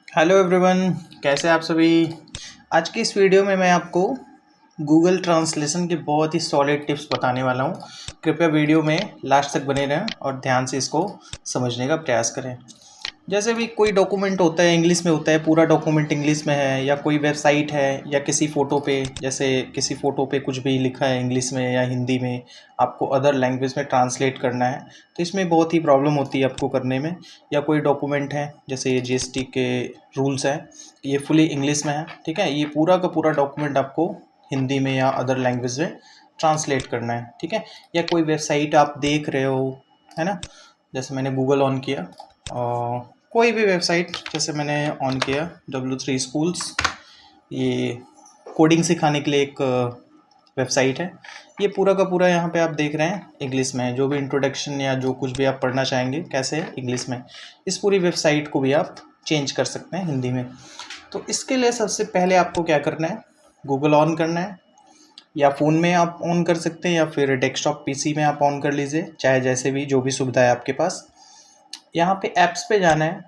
Hello everyone, कैसे आप सभी। आज की इस वीडियो में मैं आपको गूगल ट्रांसलेशन के बहुत ही सॉलिड टिप्स बताने वाला हूँ। कृपया वीडियो में लास्ट तक बने रहें और ध्यान से इसको समझने का प्रयास करें। जैसे भी कोई डॉक्यूमेंट होता है इंग्लिश में होता है, पूरा डॉक्यूमेंट इंग्लिश में है, या कोई वेबसाइट है या किसी फ़ोटो पे, जैसे किसी फ़ोटो पे कुछ भी लिखा है इंग्लिश में या हिंदी में, आपको अदर लैंग्वेज में ट्रांसलेट करना है तो इसमें बहुत ही प्रॉब्लम होती है आपको करने में। या कोई डॉक्यूमेंट है, जैसे ये जीएसटी के रूल्स हैं, ये फुली इंग्लिश में है, ठीक है। ये पूरा का पूरा डॉक्यूमेंट आपको हिंदी में या अदर लैंग्वेज में ट्रांसलेट करना है, ठीक है। या कोई वेबसाइट आप देख रहे हो, है ना। जैसे मैंने गूगल ऑन किया और कोई भी वेबसाइट, जैसे मैंने ऑन किया W3 स्कूल्स, ये कोडिंग सिखाने के लिए एक वेबसाइट है। ये पूरा का पूरा यहाँ पे आप देख रहे हैं इंग्लिश में है, जो भी इंट्रोडक्शन या जो कुछ भी आप पढ़ना चाहेंगे कैसे है इंग्लिश में। इस पूरी वेबसाइट को भी आप चेंज कर सकते हैं हिंदी में। तो इसके लिए सबसे पहले आपको क्या करना है, गूगल ऑन करना है, या फ़ोन में आप ऑन कर सकते हैं या फिर डेस्कटॉप पीसी में आप ऑन कर लीजिए, चाहे जैसे भी जो भी सुविधा है आपके पास। यहाँ पे ऐप्स पे जाना है,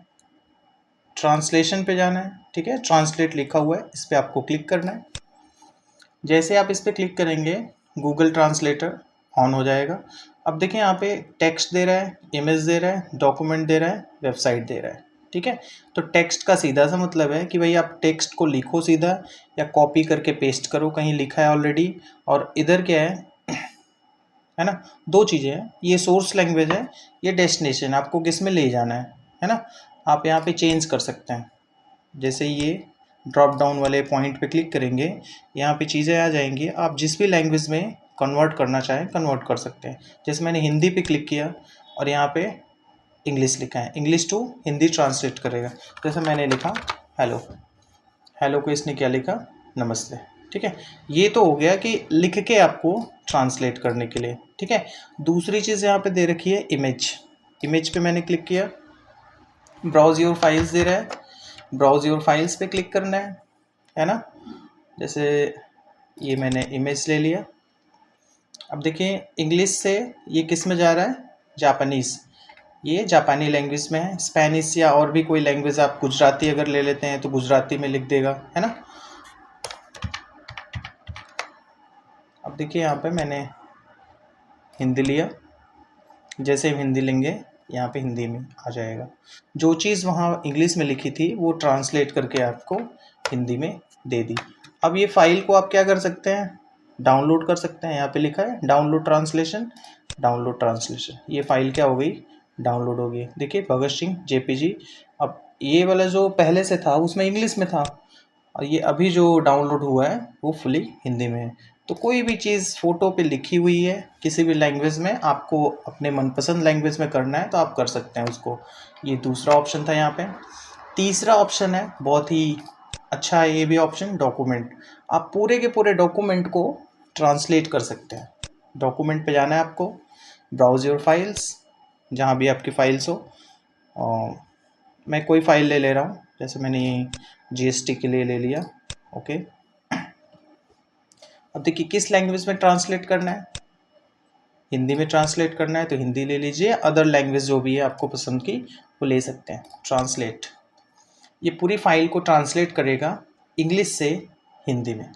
ट्रांसलेशन पे जाना है, ठीक है। ट्रांसलेट लिखा हुआ है, इस पर आपको क्लिक करना है। जैसे आप इस पर क्लिक करेंगे गूगल ट्रांसलेटर ऑन हो जाएगा। अब देखिए यहाँ पे टेक्स्ट दे रहा है, इमेज दे रहा है, डॉक्यूमेंट दे रहा है, वेबसाइट दे रहा है, ठीक है। तो टेक्स्ट का सीधा सा मतलब है कि भाई आप टेक्स्ट को लिखो सीधा, या कॉपी करके पेस्ट करो, कहीं लिखा है ऑलरेडी। और इधर क्या है ना, दो चीज़ें हैं, ये सोर्स लैंग्वेज है, ये डेस्टिनेशन, आपको किस में ले जाना है ना। आप यहाँ पे चेंज कर सकते हैं। जैसे ये ड्रॉप डाउन वाले पॉइंट पे क्लिक करेंगे, यहाँ पे चीज़ें आ जाएंगी, आप जिस भी लैंग्वेज में कन्वर्ट करना चाहें कन्वर्ट कर सकते हैं। जैसे मैंने हिंदी पे क्लिक किया और यहाँ पे इंग्लिश लिखा है, इंग्लिश टू हिंदी ट्रांसलेट करेगा। जैसे मैंने लिखा हेलो, हेलो को इसने क्या लिखा, नमस्ते, ठीक है। ये तो हो गया कि लिख के आपको ट्रांसलेट करने के लिए, ठीक है। दूसरी चीज़ यहाँ पे दे रखी है इमेज। इमेज पे मैंने क्लिक किया, ब्राउज योर फाइल्स दे रहा है, ब्राउज योर फाइल्स पे क्लिक करना है ना। जैसे ये मैंने इमेज ले लिया। अब देखिए इंग्लिश से ये किस में जा रहा है, जापानीज़, ये जापानी लैंग्वेज में है। स्पेनिश या और भी कोई लैंग्वेज, आप गुजराती अगर ले लेते हैं तो गुजराती में लिख देगा, है ना। अब देखिए यहाँ पे मैंने हिंदी लिया, जैसे हम हिंदी लेंगे यहाँ पे हिंदी में आ जाएगा। जो चीज़ वहाँ इंग्लिश में लिखी थी वो ट्रांसलेट करके आपको हिंदी में दे दी। अब ये फाइल को आप क्या कर सकते हैं, डाउनलोड कर सकते हैं। यहाँ पे लिखा है डाउनलोड ट्रांसलेशन, डाउनलोड ट्रांसलेशन। ये फाइल क्या हो गई, डाउनलोड हो गई। देखिए भगत सिंह JPG। अब ये वाला जो पहले से था उसमें इंग्लिश में था, और ये अभी जो डाउनलोड हुआ है वो फुली हिंदी में है। तो कोई भी चीज़ फ़ोटो पे लिखी हुई है किसी भी लैंग्वेज में, आपको अपने मनपसंद लैंग्वेज में करना है तो आप कर सकते हैं उसको। ये दूसरा ऑप्शन था यहाँ पे। तीसरा ऑप्शन है बहुत ही अच्छा है ये भी ऑप्शन, डॉक्यूमेंट। आप पूरे के पूरे डॉक्यूमेंट को ट्रांसलेट कर सकते हैं। डॉक्यूमेंट पे जाना है आपको, ब्राउज योर फाइल्स, जहाँ भी आपकी फाइल्स हो। और मैं कोई फ़ाइल ले रहा हूँ, जैसे मैंने GST के लिए ले लिया, ओके। अब देखिए किस लैंग्वेज में ट्रांसलेट करना है, हिंदी में ट्रांसलेट करना है तो हिंदी ले लीजिए, अदर लैंग्वेज जो भी है आपको पसंद की वो ले सकते हैं। ट्रांसलेट, ये पूरी फाइल को ट्रांसलेट करेगा इंग्लिश से हिंदी में,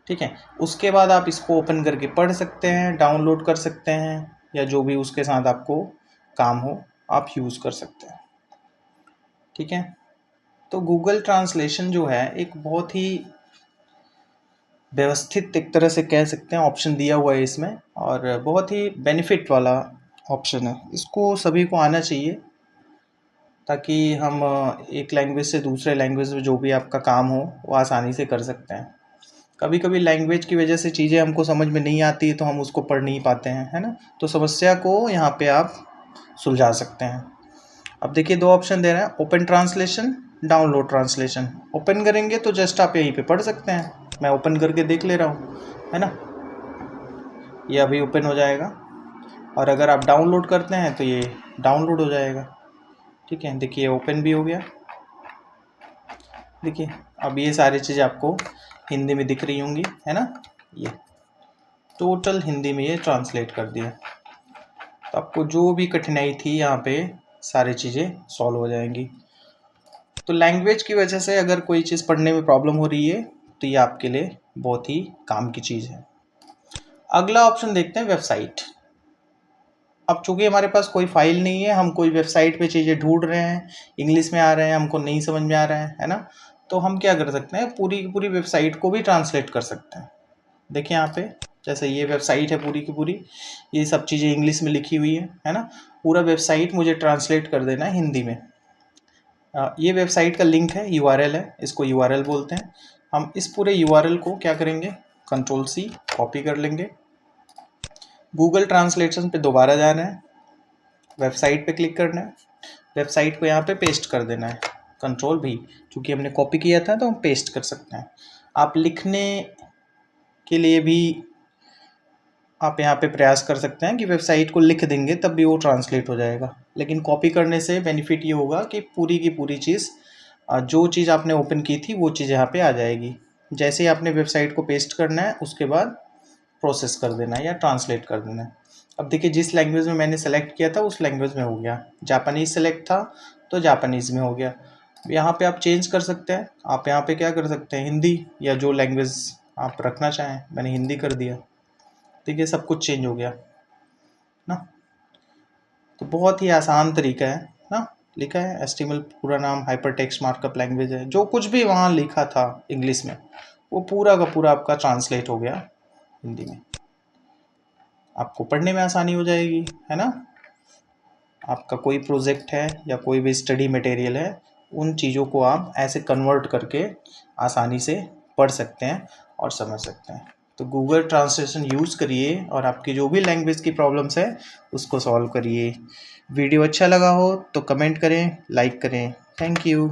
ठीक है। उसके बाद आप इसको ओपन करके पढ़ सकते हैं, डाउनलोड कर सकते हैं, या जो भी उसके साथ आपको काम हो आप यूज़ कर सकते हैं, ठीक है। तो गूगल ट्रांसलेशन जो है एक बहुत ही व्यवस्थित, एक तरह से कह सकते हैं, ऑप्शन दिया हुआ है इसमें, और बहुत ही बेनिफिट वाला ऑप्शन है। इसको सभी को आना चाहिए ताकि हम एक लैंग्वेज से दूसरे लैंग्वेज में जो भी आपका काम हो वो आसानी से कर सकते हैं। कभी कभी लैंग्वेज की वजह से चीज़ें हमको समझ में नहीं आती तो हम उसको पढ़ नहीं पाते हैं, है ना। तो समस्या को यहाँ पे आप सुलझा सकते हैं। अब देखिए दो ऑप्शन दे रहा है, open translation, download translation. Open करेंगे तो जस्ट आप यहीं पे पढ़ सकते हैं। मैं ओपन करके देख ले रहा हूँ, है ना, ये अभी ओपन हो जाएगा। और अगर आप डाउनलोड करते हैं तो ये डाउनलोड हो जाएगा, ठीक है। देखिए ओपन भी हो गया। देखिए अब ये सारी चीज़ें आपको हिंदी में दिख रही होंगी, है ना। ये टोटल हिंदी में ये ट्रांसलेट कर दिया। तो आपको जो भी कठिनाई थी यहाँ पे सारी चीज़ें सॉल्व हो जाएंगी। तो लैंग्वेज की वजह से अगर कोई चीज़ पढ़ने में प्रॉब्लम हो रही है तो ये आपके लिए बहुत ही काम की चीज़ है। अगला ऑप्शन देखते हैं वेबसाइट। अब चूंकि हमारे पास कोई फाइल नहीं है, हम कोई वेबसाइट पे चीज़ें ढूंढ रहे हैं, इंग्लिश में आ रहे हैं, हमको नहीं समझ में आ रहा है ना, तो हम क्या कर सकते हैं, पूरी की पूरी वेबसाइट को भी ट्रांसलेट कर सकते हैं। देखिए यहाँ पे जैसे ये वेबसाइट है पूरी की पूरी, ये सब चीज़ें इंग्लिश में लिखी हुई है ना। पूरा वेबसाइट मुझे ट्रांसलेट कर देना है हिंदी में। ये वेबसाइट का लिंक है, यूआरएल है, इसको यूआरएल बोलते हैं। हम इस पूरे यूआरएल को क्या करेंगे, Ctrl+C कॉपी कर लेंगे। गूगल ट्रांसलेशन पे दोबारा जाना है, वेबसाइट पे क्लिक करना है, वेबसाइट को यहाँ पे पेस्ट कर देना है, Ctrl+V। चूँकि हमने कॉपी किया था तो हम पेस्ट कर सकते हैं। आप लिखने के लिए भी आप यहाँ पे प्रयास कर सकते हैं कि वेबसाइट को लिख देंगे तब भी वो ट्रांसलेट हो जाएगा, लेकिन कॉपी करने से बेनिफिट ये होगा कि पूरी की पूरी चीज़ जो चीज़ आपने ओपन की थी वो चीज़ यहाँ पे आ जाएगी। जैसे ही आपने वेबसाइट को पेस्ट करना है उसके बाद प्रोसेस कर देना है या ट्रांसलेट कर देना है। अब देखिए जिस लैंग्वेज में मैंने सेलेक्ट किया था उस लैंग्वेज में हो गया, जापानीज़ सेलेक्ट था तो जापानीज़ में हो गया। यहाँ पे आप चेंज कर सकते हैं, आप यहाँ पे क्या कर सकते हैं, हिंदी या जो लैंग्वेज आप रखना चाहें, मैंने हिंदी कर दिया। ठीक है, सब कुछ चेंज हो गया ना। तो बहुत ही आसान तरीका है ना। लिखा है HTML पूरा नाम हाइपर टेक्स्ट मार्कअप लैंग्वेज है, जो कुछ भी वहाँ लिखा था इंग्लिश में वो पूरा का पूरा आपका ट्रांसलेट हो गया हिंदी में। आपको पढ़ने में आसानी हो जाएगी, है ना। आपका कोई प्रोजेक्ट है या कोई भी स्टडी मटेरियल है, उन चीज़ों को आप ऐसे कन्वर्ट करके आसानी से पढ़ सकते हैं और समझ सकते हैं। तो गूगल ट्रांसलेशन यूज़ करिए और आपकी जो भी लैंग्वेज की प्रॉब्लम्स है उसको सॉल्व करिए। वीडियो अच्छा लगा हो तो कमेंट करें, लाइक करें। Thank you.